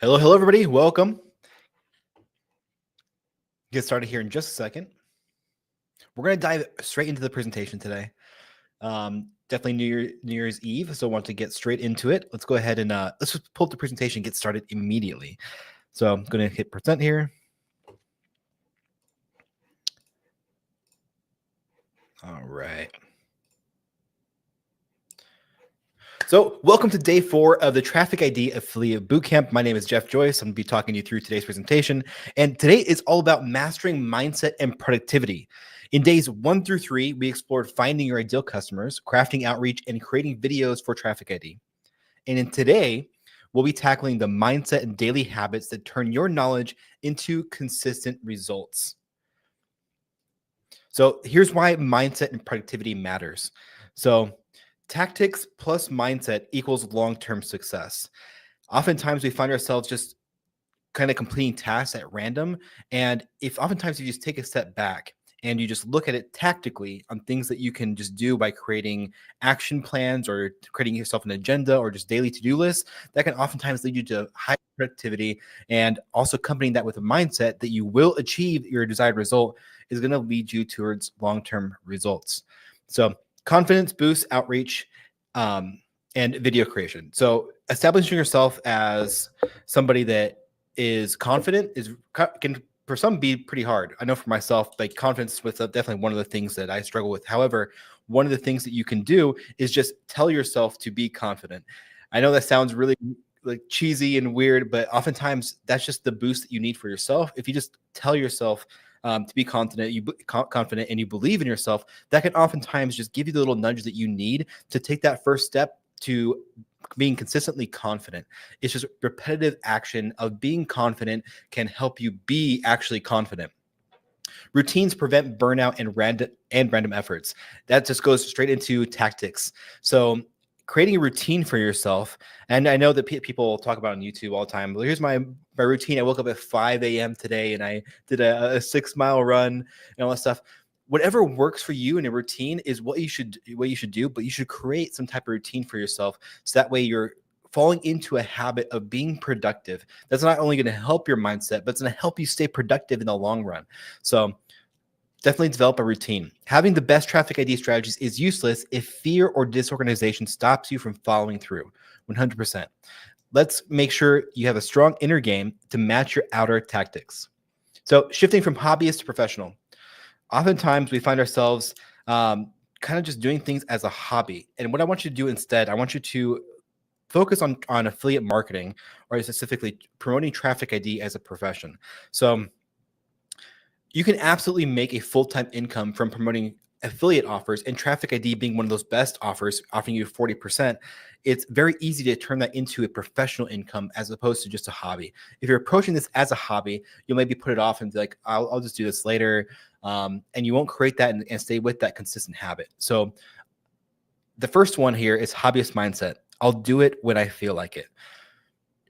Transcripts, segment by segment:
Hello, everybody. Welcome. Get started here in just a second. We're going to dive straight into the presentation today. Definitely New Year's Eve, so I want to get straight into it. Let's go ahead and let's just pull up the presentation and get started immediately. So I'm going to hit present here. All right. So welcome to day 4 of the TrafficID Affiliate Bootcamp. My name is Jeff Joyce. I'm going to be talking you through today's presentation. And today is all about mastering mindset and productivity. In days 1 through 3, we explored finding your ideal customers, crafting outreach, and creating videos for TrafficID. And in today, we'll be tackling the mindset and daily habits that turn your knowledge into consistent results. So here's why mindset and productivity matters. So tactics plus mindset equals long-term success. Oftentimes we find ourselves just kind of completing tasks at random. And if oftentimes you just take a step back and you just look at it tactically on things that you can just do by creating action plans or creating yourself an agenda or just daily to-do lists, that can oftentimes lead you to high productivity. And also accompanying that with a mindset that you will achieve your desired result is going to lead you towards long-term results. So confidence boosts outreach and video creation. So establishing yourself as somebody that is confident can for some be pretty hard. I know for myself, like confidence was definitely one of the things that I struggle with. However, one of the things that you can do is just tell yourself to be confident. I know that sounds really like cheesy and weird, but oftentimes that's just the boost that you need for yourself. If you just tell yourself to be confident and you believe in yourself, that can oftentimes just give you the little nudge that you need to take that first step to being consistently confident. It's just repetitive action of being confident can help you be actually confident. Routines prevent burnout and random efforts. That just goes straight into tactics. So creating a routine for yourself, and I know that people talk about on YouTube all the time. Well, here's my routine. I woke up at 5 a.m. today and I did a 6-mile run and all that stuff. Whatever works for you in a routine is what you should do, but you should create some type of routine for yourself so that way you're falling into a habit of being productive. That's not only going to help your mindset, but it's going to help you stay productive in the long run. So definitely develop a routine. Having the best TrafficID strategies is useless if fear or disorganization stops you from following through. 100%. Let's make sure you have a strong inner game to match your outer tactics. So shifting from hobbyist to professional. Oftentimes we find ourselves kind of just doing things as a hobby. And what I want you to do instead, I want you to focus on affiliate marketing, or specifically promoting TrafficID as a profession. So you can absolutely make a full-time income from promoting affiliate offers, and TrafficID being one of those best offers, offering you 40%. It's very easy to turn that into a professional income as opposed to just a hobby. If you're approaching this as a hobby, you'll maybe put it off and be like, I'll just do this later. And you won't create that and stay with that consistent habit. So the first one here is hobbyist mindset. I'll do it when I feel like it.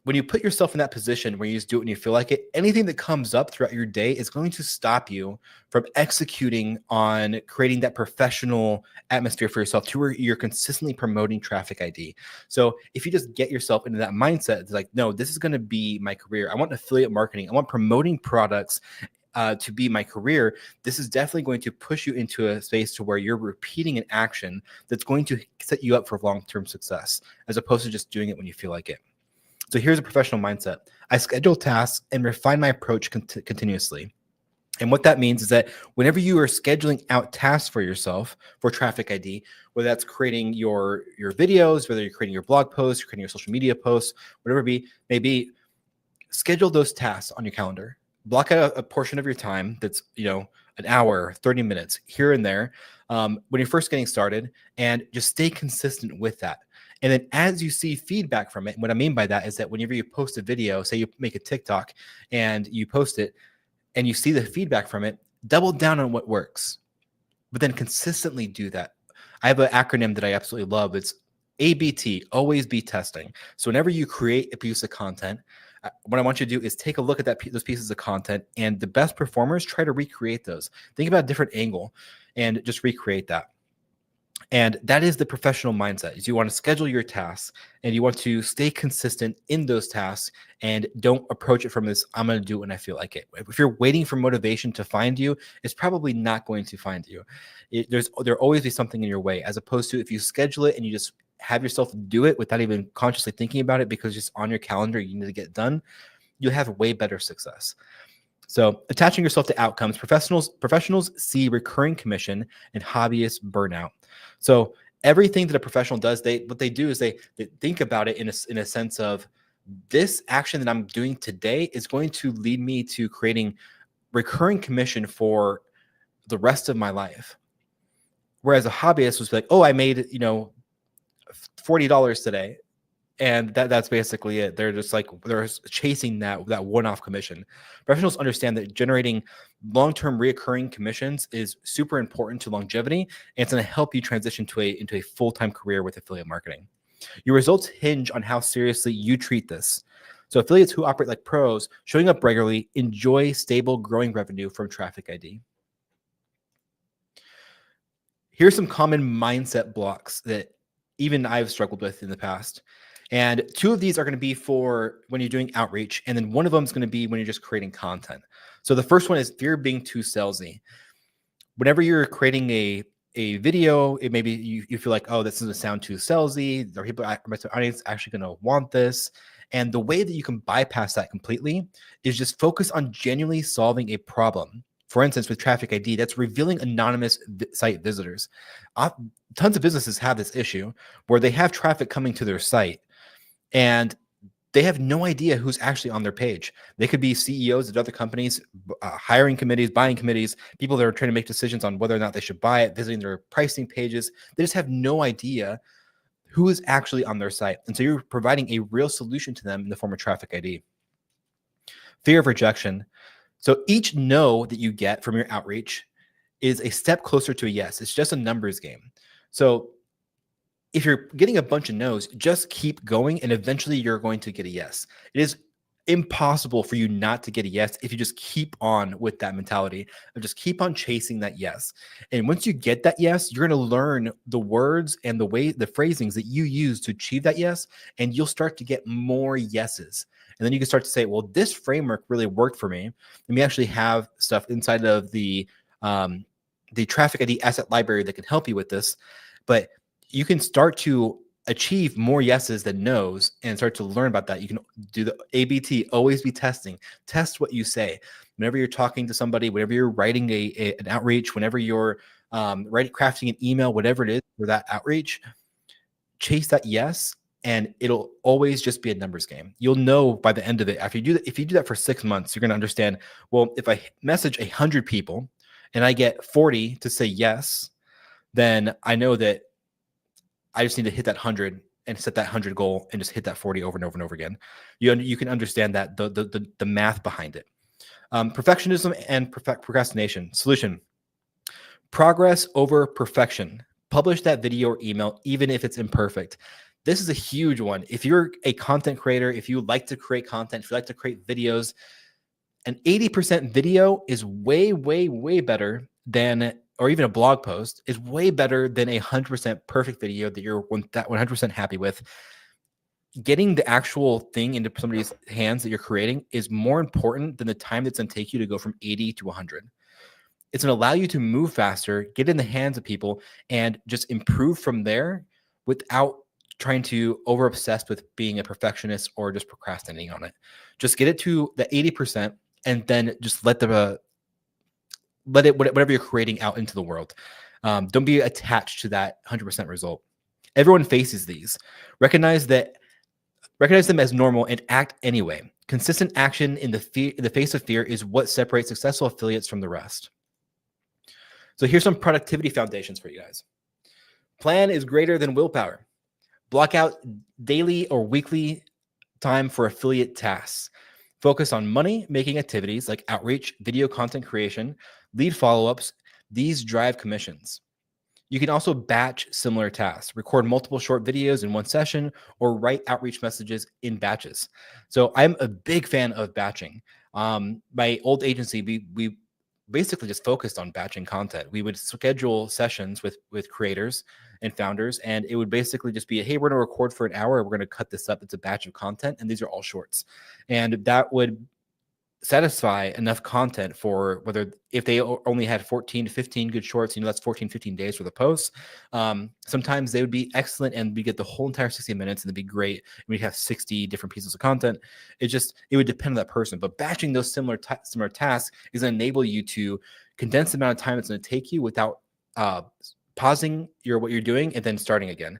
When you put yourself in that position where you just do it when you feel like it, anything that comes up throughout your day is going to stop you from executing on creating that professional atmosphere for yourself to where you're consistently promoting TrafficID. So if you just get yourself into that mindset, it's like, no, this is going to be my career. I want affiliate marketing. I want promoting products to be my career. This is definitely going to push you into a space to where you're repeating an action that's going to set you up for long-term success, as opposed to just doing it when you feel like it. So here's a professional mindset. I schedule tasks and refine my approach continuously. And what that means is that whenever you are scheduling out tasks for yourself for TrafficID, whether that's creating your videos, whether you're creating your blog posts, you're creating your social media posts, whatever it may be, schedule those tasks on your calendar. Block out a portion of your time that's, an hour, 30 minutes here and there when you're first getting started, and just stay consistent with that. And then as you see feedback from it, and what I mean by that is that whenever you post a video, say you make a TikTok and you post it and you see the feedback from it, double down on what works, but then consistently do that. I have an acronym that I absolutely love. It's ABT, always be testing. So whenever you create a piece of content, what I want you to do is take a look at those pieces of content, and the best performers try to recreate those. Think about a different angle and just recreate that. And that is the professional mindset, is you want to schedule your tasks and you want to stay consistent in those tasks and don't approach it from this, I'm going to do it when I feel like it. If you're waiting for motivation to find you, it's probably not going to find you. There'll always be something in your way, as opposed to if you schedule it and you just have yourself do it without even consciously thinking about it because it's on your calendar, you need to get done, you'll have way better success. So attaching yourself to outcomes, professionals see recurring commission and hobbyists burnout. So everything that a professional does, what they do is they think about it in a sense of, this action that I'm doing today is going to lead me to creating recurring commission for the rest of my life. Whereas a hobbyist was like, oh, I made, $40 today. And that's basically it. They're just like, they're chasing that one-off commission. Professionals understand that generating long-term reoccurring commissions is super important to longevity, and it's going to help you transition into a full-time career with affiliate marketing. Your results hinge on how seriously you treat this. So affiliates who operate like pros, showing up regularly, enjoy stable, growing revenue from TrafficID. Here's some common mindset blocks that even I've struggled with in the past. And two of these are going to be for when you're doing outreach, and then one of them is going to be when you're just creating content. So the first one is fear of being too salesy. Whenever you're creating a video, it maybe you feel like, oh, this doesn't sound too salesy. Are people, my audience actually going to want this? And the way that you can bypass that completely is just focus on genuinely solving a problem. For instance, with TrafficID, that's revealing anonymous site visitors. Tons of businesses have this issue where they have traffic coming to their site, and they have no idea who's actually on their page. They could be CEOs at other companies, hiring committees, buying committees, people that are trying to make decisions on whether or not they should buy it, visiting their pricing pages. They just have no idea who is actually on their site. And so you're providing a real solution to them in the form of TrafficID. Fear of rejection. So each no that you get from your outreach is a step closer to a yes. It's just a numbers game. So if you're getting a bunch of no's, just keep going, and eventually you're going to get a yes. It is impossible for you not to get a yes if you just keep on with that mentality of just keep on chasing that yes. And once you get that yes, you're going to learn the words and the phrasings that you use to achieve that yes, and you'll start to get more yeses. And then you can start to say, well, this framework really worked for me. And we actually have stuff inside of the TrafficID asset library that can help you with this. But you can start to achieve more yeses than nos and start to learn about that. You can do the ABT, always be testing. Test what you say. Whenever you're talking to somebody, whenever you're writing an outreach, whenever you're crafting an email, whatever it is for that outreach, chase that yes, and it'll always just be a numbers game. You'll know by the end of it, after you do that, if you do that for 6 months, you're going to understand, well, if I message 100 people and I get 40 to say yes, then I know that I just need to hit that 100 and set that 100 goal and just hit that 40 over and over and over again. You can understand that the math behind it. Perfectionism and procrastination. Solution: progress over perfection. Publish that video or email, even if it's imperfect. This is a huge one. If you're a content creator, if you like to create content, if you like to create videos, an 80% video is way, way, way better than, or even a blog post is way better than 100% perfect video that you're 100% happy with. Getting the actual thing into somebody's hands that you're creating is more important than the time that's going to take you to go from 80 to 100. It's going to allow you to move faster, get in the hands of people, and just improve from there without trying to over obsess with being a perfectionist or just procrastinating on it. Just get it to the 80% and then just let it, whatever you're creating, out into the world. Don't be attached to that 100% result. Everyone faces these. Recognize them as normal and act anyway. Consistent action in the face of fear is what separates successful affiliates from the rest. So here's some productivity foundations for you guys. Plan is greater than willpower. Block out daily or weekly time for affiliate tasks. Focus on money-making activities like outreach, video content creation, lead follow-ups. These drive commissions. You can also batch similar tasks, record multiple short videos in one session, or write outreach messages in batches. So I'm a big fan of batching. My old agency, we basically just focused on batching content. We would schedule sessions with creators and founders, and it would basically just be, hey, we're going to record for an hour. We're going to cut this up. It's a batch of content, and these are all shorts. And that would satisfy enough content for whether if they only had 14 to 15 good shorts, that's 14, 15 days for the posts. Sometimes they would be excellent and we get the whole entire 60 minutes and it'd be great. And we'd have 60 different pieces of content. It would depend on that person. But batching those similar tasks is going to enable you to condense the amount of time it's going to take you without pausing what you're doing and then starting again.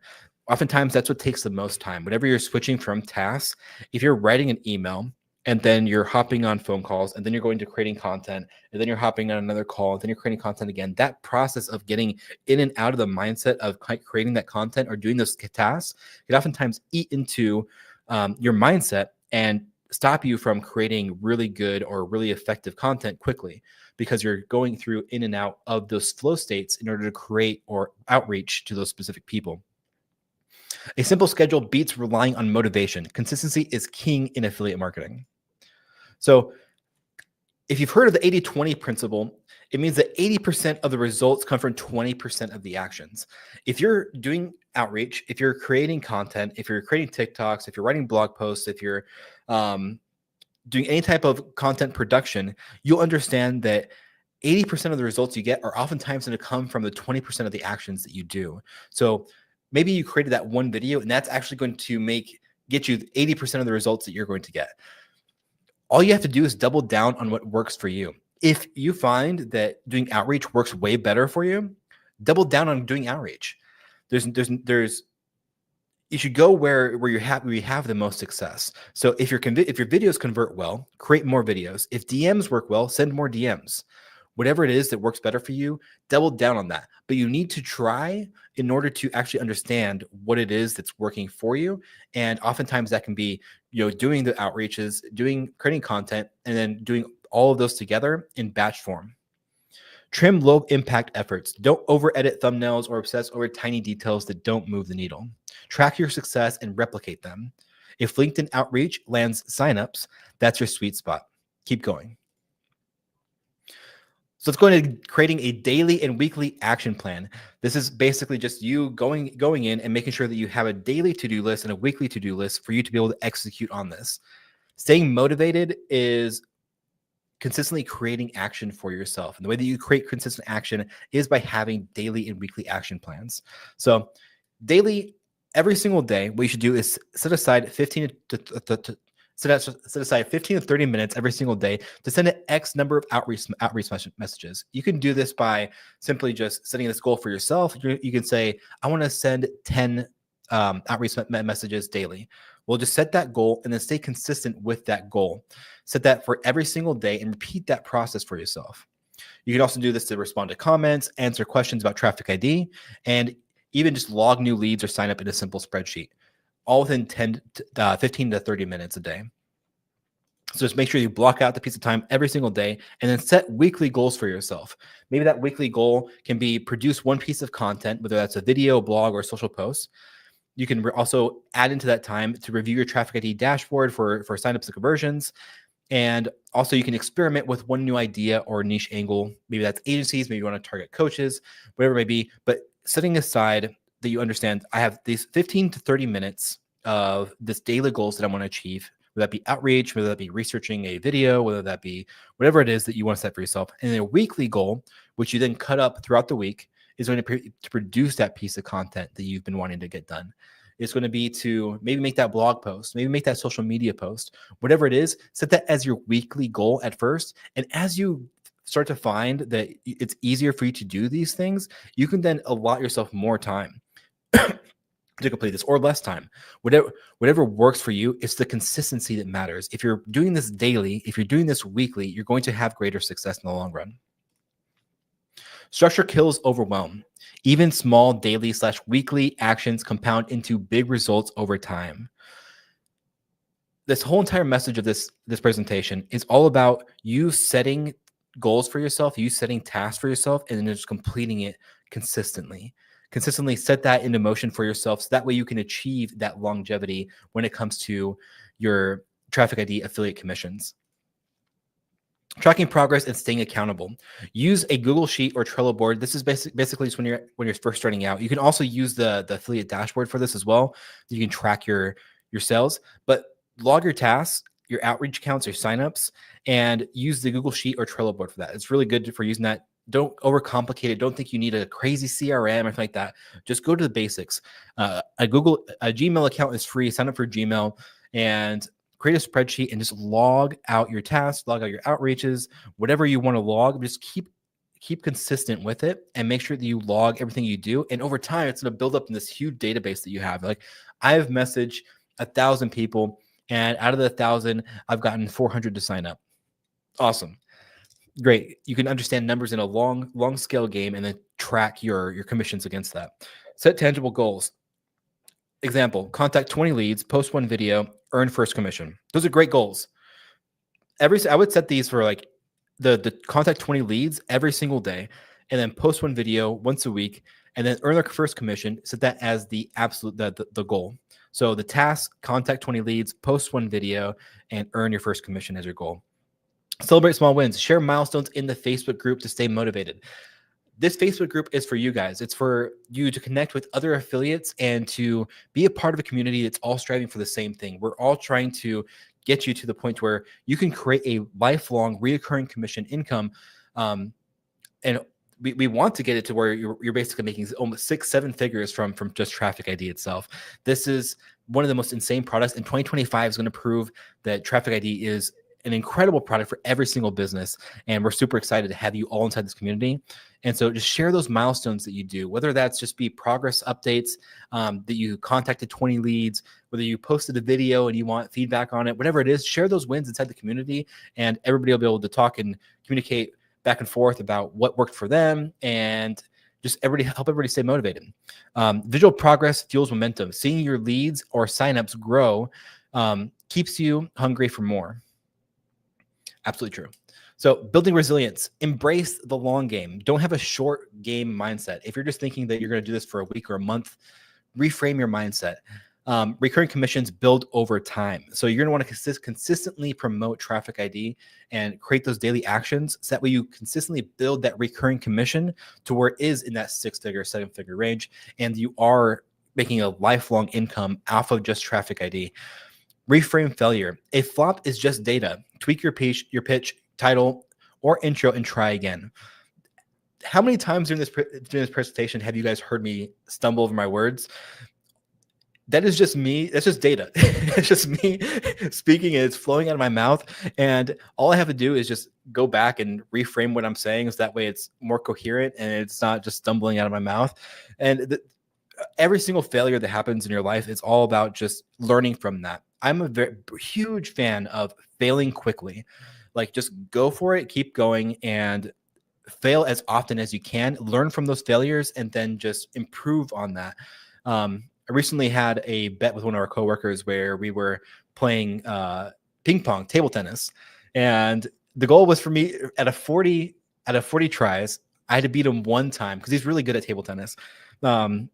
Oftentimes that's what takes the most time. Whenever you're switching from tasks, if you're writing an email, and then you're hopping on phone calls, and then you're going to creating content, and then you're hopping on another call, and then you're creating content again. That process of getting in and out of the mindset of creating that content or doing those tasks can oftentimes eat into your mindset and stop you from creating really good or really effective content quickly, because you're going through in and out of those flow states in order to create or outreach to those specific people. A simple schedule beats relying on motivation. Consistency is king in affiliate marketing. So if you've heard of the 80-20 principle, it means that 80% of the results come from 20% of the actions. If you're doing outreach, if you're creating content, if you're creating TikToks, if you're writing blog posts, if you're doing any type of content production, you'll understand that 80% of the results you get are oftentimes going to come from the 20% of the actions that you do. So maybe you created that one video and that's actually going to get you 80% of the results that you're going to get. All you have to do is double down on what works for you. If you find that doing outreach works way better for you, double down on doing outreach. You should go where you have the most success. So if your videos convert well, create more videos. If DMs work well, send more DMs. Whatever it is that works better for you, double down on that. But you need to try in order to actually understand what it is that's working for you. And oftentimes that can be, doing the outreaches, creating content, and then doing all of those together in batch form. Trim low impact efforts. Don't over edit thumbnails or obsess over tiny details that don't move the needle. Track your success and replicate them. If LinkedIn outreach lands signups, that's your sweet spot. Keep going. So let's go into creating a daily and weekly action plan. This is basically just you going in and making sure that you have a daily to-do list and a weekly to-do list for you to be able to execute on this. Staying motivated is consistently creating action for yourself. And the way that you create consistent action is by having daily and weekly action plans. So daily, every single day, what you should do is set aside 15 to 30 minutes every single day to send an X number of outreach messages. You can do this by simply just setting this goal for yourself. You can say, I want to send 10 outreach messages daily. Well, just set that goal and then stay consistent with that goal. Set that for every single day and repeat that process for yourself. You can also do this to respond to comments, answer questions about TrafficID, and even just log new leads or sign up in a simple spreadsheet, all within 15 to 30 minutes a day. So just make sure you block out the piece of time every single day and then set weekly goals for yourself. Maybe that weekly goal can be produce one piece of content, whether that's a video, blog, or social post. You can also add into that time to review your TrafficID dashboard for signups and conversions. And also you can experiment with one new idea or niche angle. Maybe that's agencies, maybe you want to target coaches, whatever it may be. But setting aside that you understand, I have these 15 to 30 minutes of this daily goals that I want to achieve, whether that be outreach, whether that be researching a video, whether that be whatever it is that you want to set for yourself. And then a weekly goal, which you then cut up throughout the week, is going to produce that piece of content that you've been wanting to get done. It's going to be to maybe make that blog post, maybe make that social media post, whatever it is, set that as your weekly goal at first. And as you start to find that it's easier for you to do these things, you can then allot yourself more time to complete this, or less time. Whatever works for you, it's the consistency that matters. If you're doing this daily, if you're doing this weekly, you're going to have greater success in the long run. Structure kills overwhelm. Even small daily/weekly actions compound into big results over time. This whole entire message of this presentation is all about you setting goals for yourself, you setting tasks for yourself, and then just completing it consistently. Consistently set that into motion for yourself, so that way you can achieve that longevity when it comes to your TrafficID affiliate commissions. Tracking progress and staying accountable. Use a Google Sheet or Trello board. This is basically just when you're first starting out. You can also use the affiliate dashboard for this as well. You can track your sales, but log your tasks, your outreach counts, your signups, and use the Google Sheet or Trello board for that. It's really good for using that. Don't overcomplicate it. Don't think you need a crazy CRM or anything like that. Just go to the basics. A Gmail account is free. Sign up for Gmail and create a spreadsheet and just log out your tasks, log out your outreaches, whatever you want to log. Just keep consistent with it and make sure that you log everything you do. And over time, it's going to build up in this huge database that you have. Like I've messaged 1,000 people, and out of the 1,000, I've gotten 400 to sign up. Awesome. Great. You can understand numbers in a long scale game and then track your commissions against that. Set tangible goals. Example, contact 20 leads, post 1 video, earn first commission. Those are great goals. I would set these for like the contact 20 leads every single day, and then post 1 video once a week, and then earn their first commission. Set that as the absolute the goal. So the task, contact 20 leads, post 1 video, and earn your first commission as your goal. Celebrate small wins. Share milestones in the Facebook group to stay motivated. This Facebook group is for you guys. It's for you to connect with other affiliates and to be a part of a community that's all striving for the same thing. We're all trying to get you to the point where you can create a lifelong reoccurring commission income. And we want to get it to where you're basically making almost 6-7 figures from just TrafficID itself. This is one of the most insane products, and 2025 is going to prove that TrafficID is an incredible product for every single business. And we're super excited to have you all inside this community. And so just share those milestones that you do, whether that's just be progress updates, that you contacted 20 leads, whether you posted a video and you want feedback on it, whatever it is, share those wins inside the community, and everybody will be able to talk and communicate back and forth about what worked for them, and just help everybody stay motivated. Visual progress fuels momentum. Seeing your leads or signups grow keeps you hungry for more. Absolutely true. So building resilience, embrace the long game. Don't have a short game mindset. If you're just thinking that you're going to do this for a week or a month, reframe your mindset. Recurring commissions build over time. So you're going to want to consistently promote TrafficID and create those daily actions so that way you consistently build that recurring commission to where it is in that 6-figure, 7-figure range, and you are making a lifelong income off of just TrafficID. Reframe failure. A flop is just data. Tweak your pitch, title, or intro, and try again. How many times during this presentation have you guys heard me stumble over my words? That is just me. That's just data. It's just me speaking, and it's flowing out of my mouth. And all I have to do is just go back and reframe what I'm saying, so that way it's more coherent and it's not just stumbling out of my mouth. And every single failure that happens in your life is all about just learning from that. I'm a very huge fan of failing quickly. Like, just go for it, keep going, and fail as often as you can. Learn from those failures and then just improve on that. I recently had a bet with one of our coworkers where we were playing ping pong, table tennis, and the goal was for me out of 40 tries, I had to beat him one time because he's really good at table tennis. I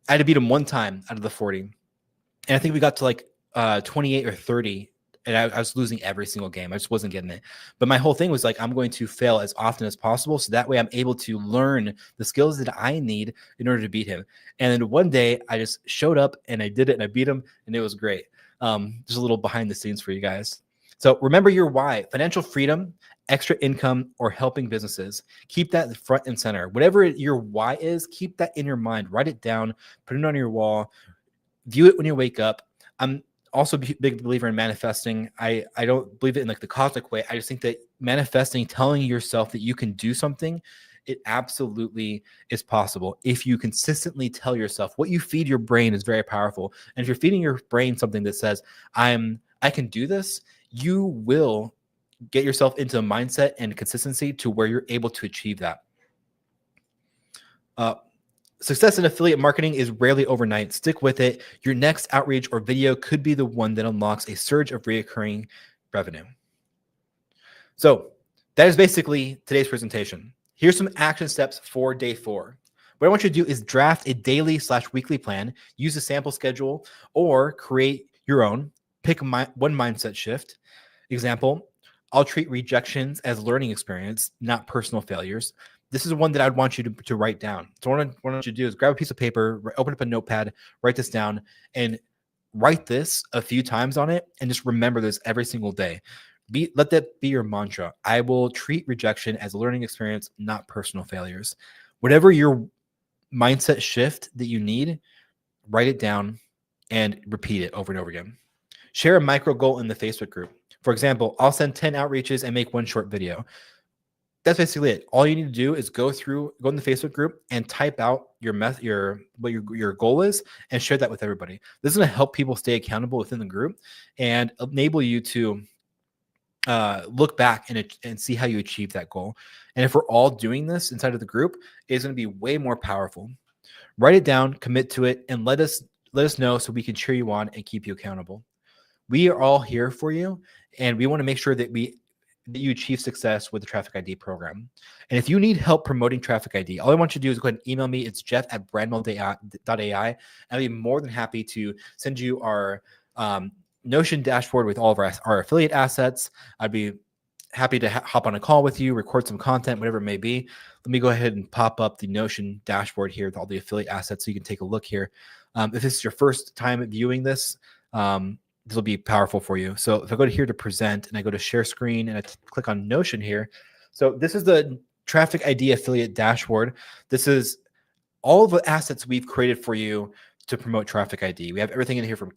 had to beat him one time out of the 40, and I think we got to like 28 or 30. And I was losing every single game. I just wasn't getting it. But my whole thing was like, I'm going to fail as often as possible, so that way I'm able to learn the skills that I need in order to beat him. And then one day I just showed up and I did it and I beat him, and it was great. Just a little behind the scenes for you guys. So remember your why: financial freedom, extra income, or helping businesses. Keep that front and center. Whatever your why is, keep that in your mind. Write it down, put it on your wall, view it when you wake up. I'm also a big believer in manifesting. I don't believe it in like the cosmic way. I just think that manifesting, telling yourself that you can do something, it absolutely is possible. If you consistently tell yourself, what you feed your brain is very powerful. And if you're feeding your brain something that says, I can do this, you will get yourself into a mindset and consistency to where you're able to achieve that. Success in affiliate marketing is rarely overnight. Stick with it. Your next outreach or video could be the one that unlocks a surge of recurring revenue. So that is basically today's presentation. Here's some action steps for day 4. What I want you to do is draft a daily/weekly plan, use a sample schedule, or create your own. Pick one mindset shift. Example, I'll treat rejections as learning experience, not personal failures. This is one that I'd want you to write down. So what I want you to do is grab a piece of paper, open up a notepad, write this down, and write this a few times on it, and just remember this every single day. Let that be your mantra. I will treat rejection as a learning experience, not personal failures. Whatever your mindset shift that you need, write it down and repeat it over and over again. Share a micro goal in the Facebook group. For example, I'll send 10 outreaches and make one short video. That's basically it. All you need to do is go in the Facebook group and type out what your goal is and share that with everybody. This is going to help people stay accountable within the group and enable you to look back and see how you achieve that goal. And if we're all doing this inside of the group, it's going to be way more powerful. Write it down, commit to it, and let us know so we can cheer you on and keep you accountable. We are all here for you, and we want to make sure that you achieve success with the TrafficID program. And if you need help promoting TrafficID, all I want you to do is go ahead and email me. It's jeff@brandmill.ai. And I'll be more than happy to send you our Notion dashboard with all of our affiliate assets. I'd be happy to hop on a call with you, record some content, whatever it may be. Let me go ahead and pop up the Notion dashboard here with all the affiliate assets so you can take a look here. If this is your first time viewing this, this will be powerful for you. So if I go to here to present and I go to share screen and I click on Notion here. So this is the TrafficID affiliate dashboard. This is all the assets we've created for you to promote TrafficID. We have everything in here from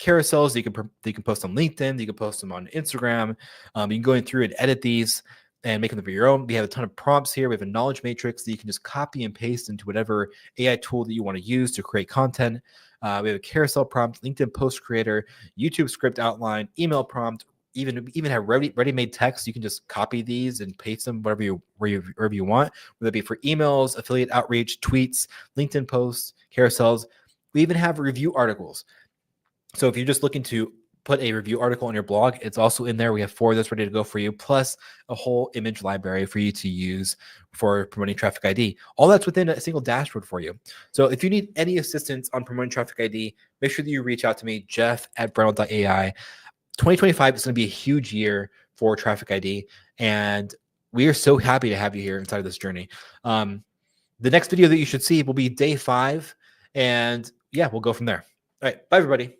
carousels that you can post on LinkedIn, you can post them on Instagram. You can go in through and edit these and make them for your own. We have a ton of prompts here. We have a knowledge matrix that you can just copy and paste into whatever AI tool that you want to use to create content. We have a carousel prompt, LinkedIn post creator, YouTube script outline, email prompt, even have ready-made text. You can just copy these and paste them wherever you want, whether it be for emails, affiliate outreach, tweets, LinkedIn posts, carousels. We even have review articles. So if you're just looking to put a review article on your blog, it's also in there. We have 4 of those ready to go for you, plus a whole image library for you to use for promoting TrafficID. All that's within a single dashboard for you. So if you need any assistance on promoting TrafficID, make sure that you reach out to me, jeff@brownell.ai. 2025 is going to be a huge year for TrafficID, and we are so happy to have you here inside of this journey. The next video that you should see will be day 5, and yeah, we'll go from there. All right, bye everybody.